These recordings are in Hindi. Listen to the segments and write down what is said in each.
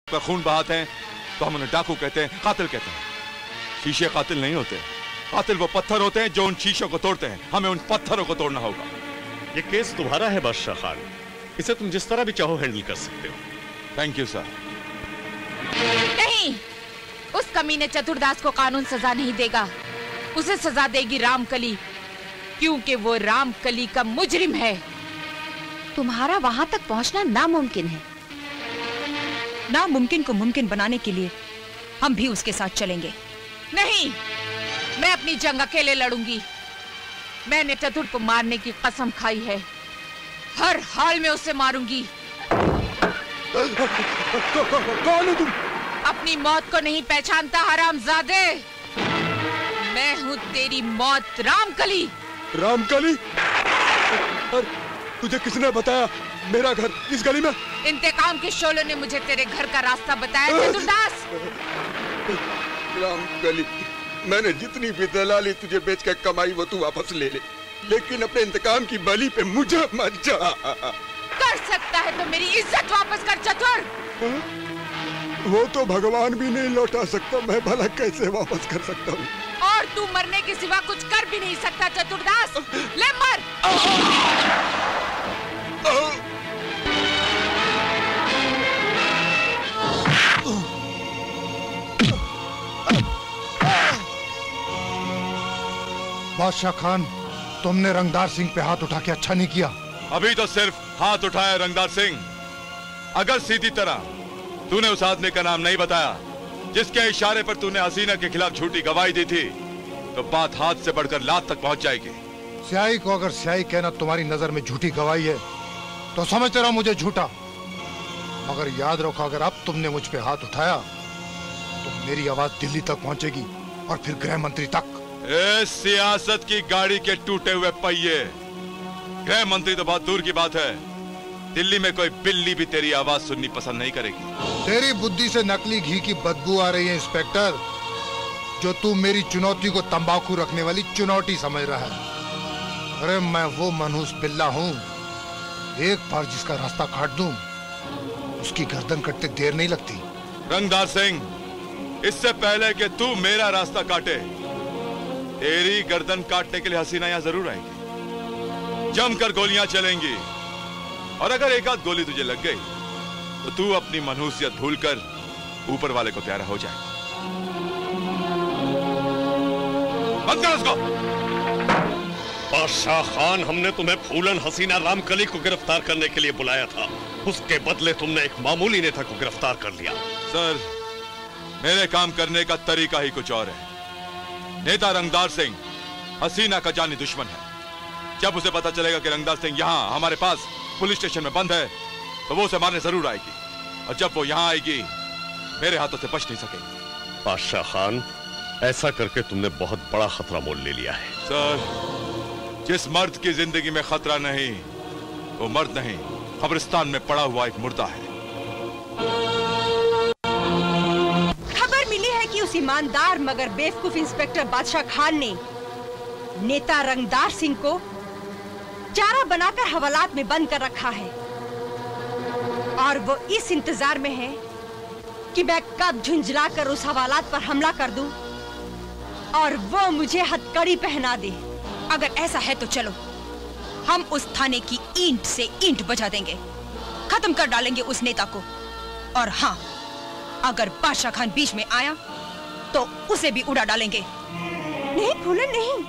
पर खून बहाते हैं तो हम उन्हें डाकू कहते हैं, कातिल कहते हैं। शीशे कातिल नहीं होते, कातिल वो पत्थर होते हैं जो उन शीशों को तोड़ते हैं। हमें उन पत्थरों को तोड़ना होगा। ये केस तुम्हारा है बादशाह खान, इसे तुम जिस तरह भी चाहो हैंडल कर सकते हो। Thank you sir. नहीं, उस कमीने चतुरदास को कानून सजा नहीं देगा, उसे सजा देगी रामकली, क्योंकि वो रामकली का मुजरिम है। तुम्हारा वहां तक पहुंचना नामुमकिन है। नामुमकिन को मुमकिन बनाने के लिए हम भी उसके साथ चलेंगे। नहीं, मैं अपनी जंग अकेले लड़ूंगी। मैंने चतुर को मारने की कसम खाई है, हर हाल में उसे मारूंगी। कौन हो तुम? अपनी मौत को नहीं पहचानता हरामजादे? मैं हूँ तेरी मौत, रामकली। रामकली? तुझे किसने बताया मेरा घर इस गली में? इंतकाम के शोलों ने मुझे तेरे घर का रास्ता बताया चतुरदास। रामकली, मैंने जितनी भी दलाली तुझे बेच कर कमाई वो तू वापस ले ले, लेकिन अपने इंतकाम की बलि पे मुझे मत जा। कर सकता है तो मेरी इज्जत वापस कर चतुर। वो तो भगवान भी नहीं लौटा सकता, मैं भला कैसे वापस कर सकता हूँ? और तू मरने के सिवा कुछ कर भी नहीं सकता चतुरदास। ले मर। बादशाह खान, तुमने रंगदार सिंह पे हाथ उठा के अच्छा नहीं किया। अभी तो सिर्फ हाथ उठाया रंगदार सिंह। अगर सीधी तरह तूने उस आदमी का नाम नहीं बताया जिसके इशारे पर तूने हसीना के खिलाफ झूठी गवाही दी थी, तो बात हाथ से बढ़कर लात तक पहुंच जाएगी। स्याही को अगर स्याही कहना तुम्हारी नजर में झूठी गवाही है तो समझते रहो मुझे झूठा, मगर याद रखो अगर अब तुमने मुझ पे हाथ उठाया तो मेरी आवाज दिल्ली तक पहुंचेगी और फिर गृह मंत्री तक। इस सियासत की गाड़ी के टूटे हुए पहिए, गृह मंत्री तो बहुत दूर की बात है, दिल्ली में कोई बिल्ली भी तेरी आवाज सुननी पसंद नहीं करेगी। तेरी बुद्धि से नकली घी की बदबू आ रही है इंस्पेक्टर, जो तू मेरी चुनौती को तंबाकू रखने वाली चुनौती समझ रहा है। अरे मैं वो मनहूस बिल्ला हूँ, एक बार जिसका रास्ता काट दूं उसकी गर्दन कटते देर नहीं लगती। रंगदार सिंह, इससे पहले कि तू मेरा रास्ता काटे, तेरी गर्दन काटने के लिए हसीना यहाँ जरूर आएगी। जमकर गोलियां चलेंगी और अगर एक आध गोली तुझे लग गई तो तू अपनी मनहूसियत भूलकर ऊपर वाले को प्यारा हो जाए। बंद कर उसको। बादशाह खान, हमने तुम्हें फूलन हसीना रामकली को गिरफ्तार करने के लिए बुलाया था, उसके बदले तुमने एक मामूली नेता को गिरफ्तार कर लिया। सर, मेरे काम करने का तरीका ही कुछ और है। नेता रंगदार सिंह हसीना का जानी दुश्मन है। जब उसे पता चलेगा कि रंगदार सिंह यहाँ हमारे पास पुलिस स्टेशन में बंद है तो वो उसे मारने जरूर आएगी, और जब वो यहाँ आएगी मेरे हाथों से बच नहीं सकेगी। बादशाह खान, ऐसा करके तुमने बहुत बड़ा खतरा मोल ले लिया है। सर, जिस मर्द की जिंदगी में खतरा नहीं वो मर्द नहीं, कब्रिस्तान में पड़ा हुआ एक मुर्दा है। खबर मिली है कि उस ईमानदार मगर बेवकूफ इंस्पेक्टर बादशाह खान ने नेता रंगदार सिंह को चारा बनाकर हवालात में बंद कर रखा है, और वो इस इंतजार में है कि मैं कब झुंझलाकर उस हवालात पर हमला कर दूं और वो मुझे हथकड़ी पहना दे। अगर ऐसा है तो चलो, हम उस थाने की ईंट से ईंट बजा देंगे, खत्म कर डालेंगे उस नेता को। और हाँ, अगर बादशाह खान बीच में आया तो उसे भी उड़ा डालेंगे। नहीं फूलन, नहीं,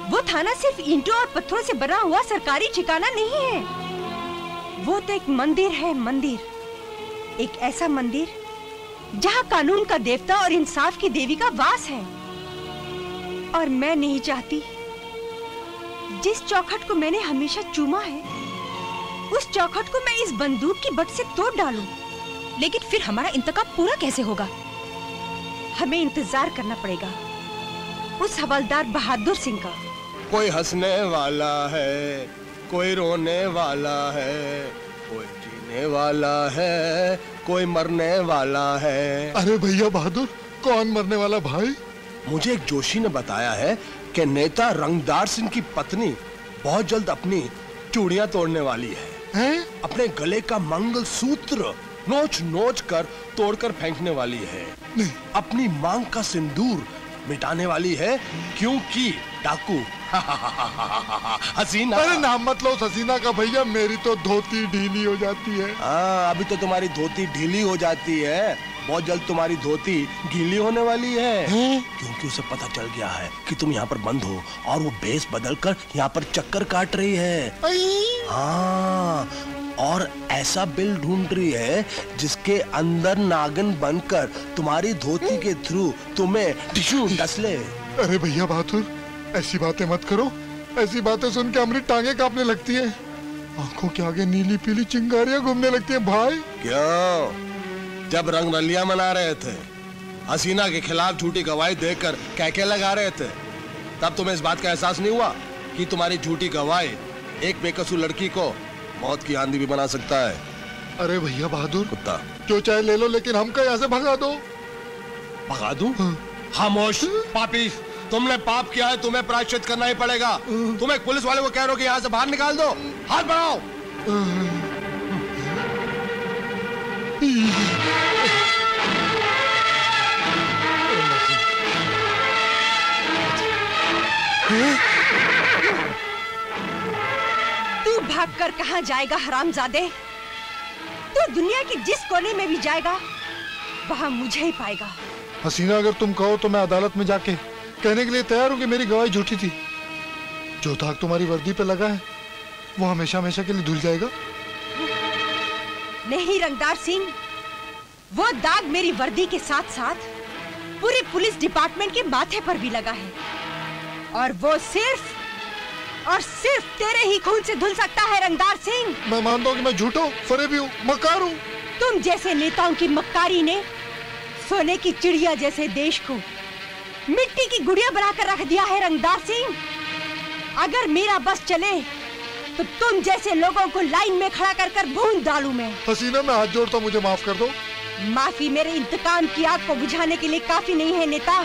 वो थाना सिर्फ ईंटों और पत्थरों से बना हुआ सरकारी ठिकाना नहीं है। वो तो एक मंदिर है, मंदिर, एक ऐसा मंदिर जहाँ कानून का देवता और इंसाफ की देवी का वास है। और मैं नहीं चाहती जिस चौखट को मैंने हमेशा चूमा है, उस चौखट को मैं इस बंदूक की बट से तोड़ डालूं। लेकिन फिर हमारा इंतकाम पूरा कैसे होगा? हमें इंतजार करना पड़ेगा उस हवलदार बहादुर सिंह का। कोई हंसने वाला है, कोई रोने वाला है, कोई जीने वाला है, कोई मरने वाला है। अरे भैया बहादुर, कौन मरने वाला भाई? मुझे एक जोशी ने बताया है कि नेता रंगदार सिंह की पत्नी बहुत जल्द अपनी चूड़ियां तोड़ने वाली है। हैं? अपने गले का मंगलसूत्र नोच नोच कर तोड़कर फेंकने वाली है। अपनी मांग का सिंदूर मिटाने वाली है, क्योंकि डाकू हसीना। अरे नाम मत लो हसीना का भैया, मेरी तो धोती ढीली हो जाती है। हाँ, अभी तो तुम्हारी धोती ढीली हो जाती है, बहुत जल्द तुम्हारी धोती गीली होने वाली है। क्योंकि उसे पता चल गया है कि तुम यहाँ पर बंद हो और वो भेष बदलकर यहाँ पर चक्कर काट रही है। हाँ, और ऐसा बिल ढूंढ रही है जिसके अंदर नागिन बनकर तुम्हारी धोती के थ्रू तुम्हें टिश्यू डस ले। अरे भैया बहादुर, ऐसी बातें मत करो। ऐसी बातें सुन के हमारी टांगे कांपने लगती है, आंखों के आगे नीली पीली चिंगारियां घूमने लगती हैं भाई। क्यों? जब रंग रलियां मना रहे थे, हसीना के खिलाफ झूठी गवाही देकर कहके लगा रहे थे, तब तुम्हें इस बात का एहसास नहीं हुआ कि तुम्हारी झूठी गवाही एक बेकसूर लड़की को मौत की आंधी भी बना सकता है? अरे भैया बहादुर, कुत्ता जो चाहे ले लो, लेकिन हमको यहाँ से भगा दो। भगा दूं? खामोश पापी, तुमने पाप किया है, तुम्हें प्रायश्चित करना ही पड़ेगा। तुम एक पुलिस वाले को कह रहे हो कि यहाँ से बाहर निकाल दो, हाथ बढ़ाओ। तू भागकर कहाँ जाएगा हरामजादे? तू दुनिया के जिस कोने में भी जाएगा, वहाँ मुझे ही पाएगा। हसीना, अगर तुम कहो तो मैं अदालत में जाके कहने के लिए तैयार हूँ कि मेरी गवाही झूठी थी। जो दाग तुम्हारी वर्दी पे लगा है वो हमेशा हमेशा के लिए धुल जाएगा। नहीं रंगदार सिंह, वो दाग मेरी वर्दी के साथ साथ पूरे पुलिस डिपार्टमेंट के माथे पर भी लगा है, और वो सिर्फ और सिर्फ तेरे ही खून से धुल सकता है रंगदार सिंह। मैं मानता हूँ कि मैं झूठा हूँ, फरेबी हूँ, मक्कार हूँ। तुम जैसे नेताओं की मक्कारी ने सोने की चिड़िया जैसे देश को मिट्टी की गुड़िया बनाकर रख दिया है रंगदार सिंह। अगर मेरा बस चले तो तुम जैसे लोगों को लाइन में खड़ा कर कर भून डालूं मैं। हसीना, मैं हाथ जोड़ता हूँ, मुझे माफ कर दो। माफी मेरे इंतकाम की आग को बुझाने के लिए काफी नहीं है नेता।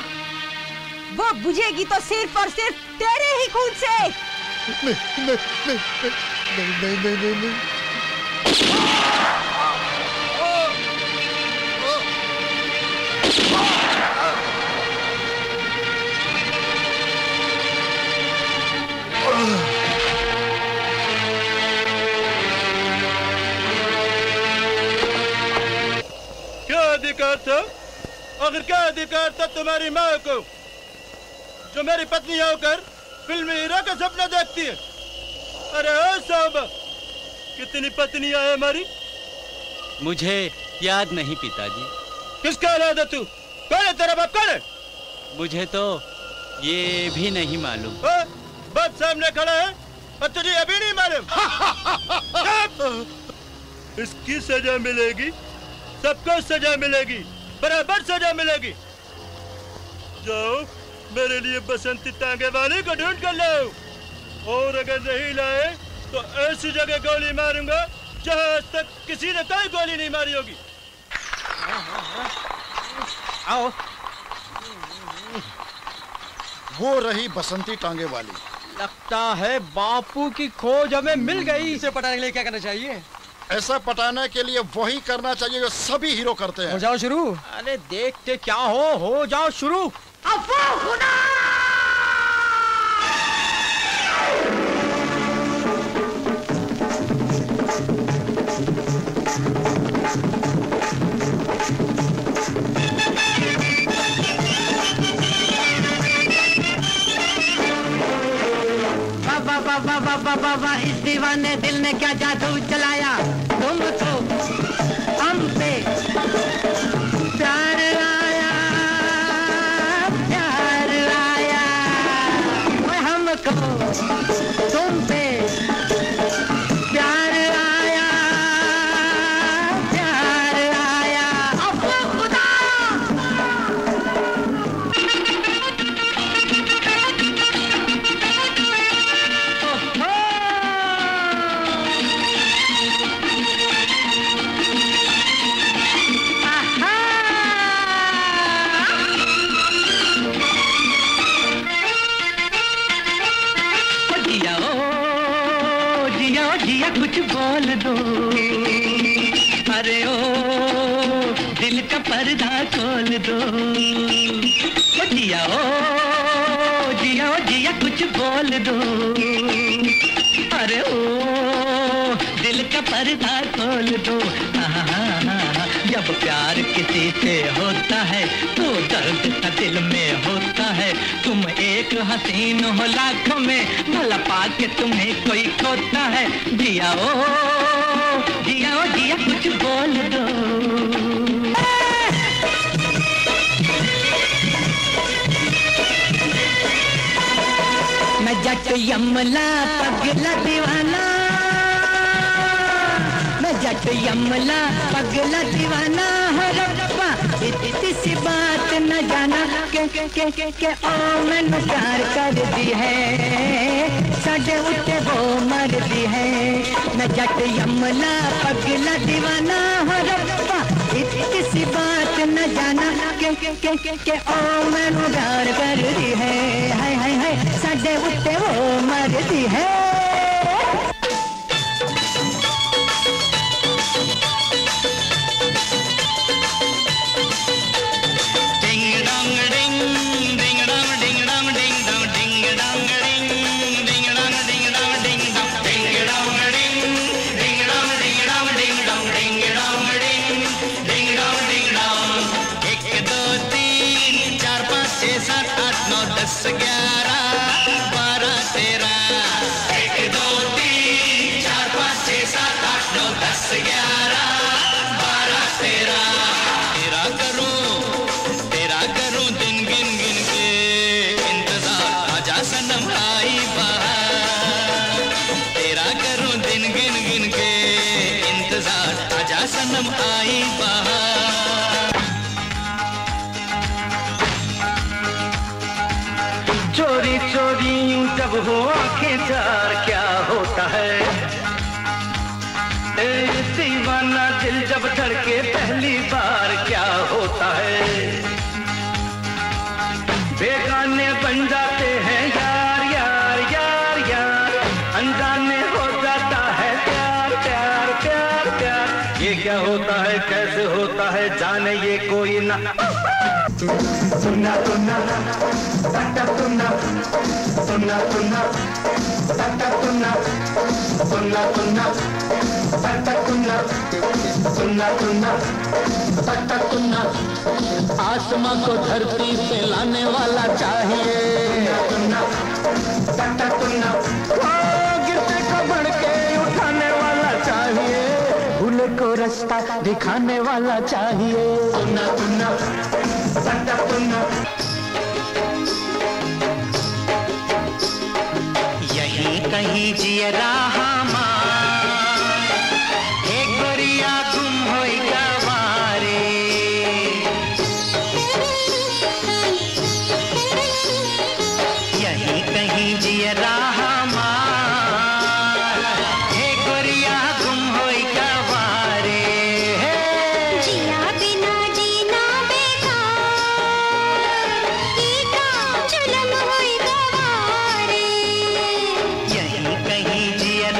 वो बुझेगी तो सिर्फ और सिर्फ तेरे ही खून से। नहीं नहीं नहीं नहीं नहीं नहीं नहीं। क्या अधिकार था? आखिर क्या अधिकार था तुम्हारी माँ को, जो मेरी पत्नी होकर फिल्मी हीरो का सपना देखती है? अरे साहब, कितनी पत्नियां हैं हमारी? मुझे याद नहीं पिताजी। किसका औलाद है तू? कौन है तेरा बाप? कौन है? मुझे तो ये भी नहीं मालूम। बाप सामने खड़ा है और तुझे अभी नहीं मालूम? इसकी सजा मिलेगी, सबको सजा मिलेगी, बराबर सजा मिलेगी। जाओ मेरे लिए बसंती टांगे वाले को ढूंढ कर लाओ, और अगर नहीं लाए तो ऐसी जगह गोली मारूंगा जहां आज तक किसी ने कोई गोली नहीं मारी होगी। आओ, वो रही बसंती टांगे वाली। लगता है बापू की खोज हमें मिल गई। इसे पटाने के लिए क्या करना चाहिए? ऐसा पटाने के लिए वही करना चाहिए जो सभी हीरो करते हैं। हो जाओ शुरू। अरे देखते क्या हो जाओ शुरू। बाबा इस दीवाने दिल ने क्या जादू चलाया, तुमको हम पे प्यार आया, प्यार आया, हमको तुम पे प्यार आया, प्यार आया। अब खुदा का पर्दा खोल दो। ओ जिया कुछ बोल दो। अरे ओ दिल का पर्दा खोल दो। जब प्यार किसी से होता है तो दर्द सा दिल में होता है। तुम एक हसीन हो लाखों में, भला पाके तुम्हें कोई खोता है। जिया कुछ बोल दो। मैं जट यमला पगला दीवाना, मैं जट यमला पगला दीवाना। हो रब्बा इतनी सी बात न जाना के ओ मैनू प्यार कर दी है, साडे उत्ते वो मर दी है। मैं जट यमला पगला दीवाना। हो रब्बा इतनी सी बात न जाना के ओ मैनू प्यार कर दी है। हाय हाय हाय साडे उत्ते वो मर दी है। चोरी चोरी जब हो आंखें चार क्या होता है। दीवाना दिल जब धड़के पहली बार क्या होता है। बेगाने बन जाते हैं यार यार यार यार, अनजाने हो जाता है प्यार प्यार प्यार प्यार। ये क्या होता है कैसे होता है जाने ये कोई ना। सुनना सुनना सट्टा सुनना, सुनना सुनना सट्टा सुनना, सुनना सुनना सट्टा सुनना, सुनना सुनना सट्टा सुनना। आसमां को धरती पे लाने वाला चाहिए। सुनना सट्टा सुनना, गिरते को बढ़ के उठाने वाला चाहिए। भूले को रास्ता दिखाने वाला चाहिए। सुनना सुनना सट्टा सुनना। यही कहीं जिए रहा एक गोरिया गुम होई गवारे। यही कहीं जिए रहा एक गोरिया गुम होई गवारे। जिया बिना जीना बेकार, जुलम होई गवारे। यही कहीं जिया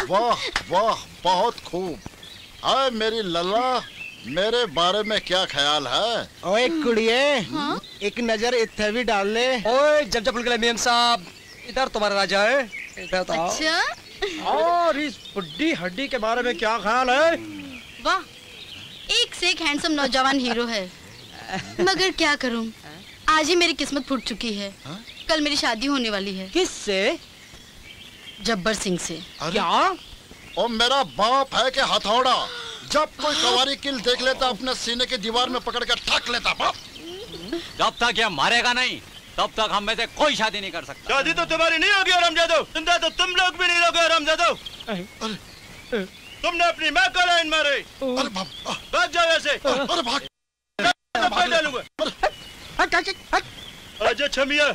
वाह वाह, बहुत खूब। हाय मेरी लल्ला, मेरे बारे में क्या ख्याल है? ओए कुड़िए, एक नजर इत्थे भी डाल ले। ओए जब जब गए मेम साहब, इधर तुम्हारा राजा है, इधर तो आओ। अच्छा? और इस बुड्ढी हड्डी के बारे में क्या ख्याल है? वाह, एक से एक हैंडसम नौजवान हीरो है। मगर क्या करूं, आज ही मेरी किस्मत फूट चुकी है। कल मेरी शादी होने वाली है। किससे? जब्बर सिंह से। क्या? और मेरा बाप है कि हथौड़ा, जब कोई सवारी किल देख लेता अपने सीने की दीवार में पकड़ कर ठक लेता। बाप, जब तक ये मारेगा नहीं तब तक हम में से कोई शादी नहीं कर सकता। शादी तो तुम्हारी नहीं होगी हरामजादो, जिंदा तो तुम लोग भी नहीं रहोगे हरामजादो। तुमने अपनी माँ को लाइन मारे। अरे बाप, भाग जाओ ऐसे। अरे भाग, डालूंगा। आजा छमिया,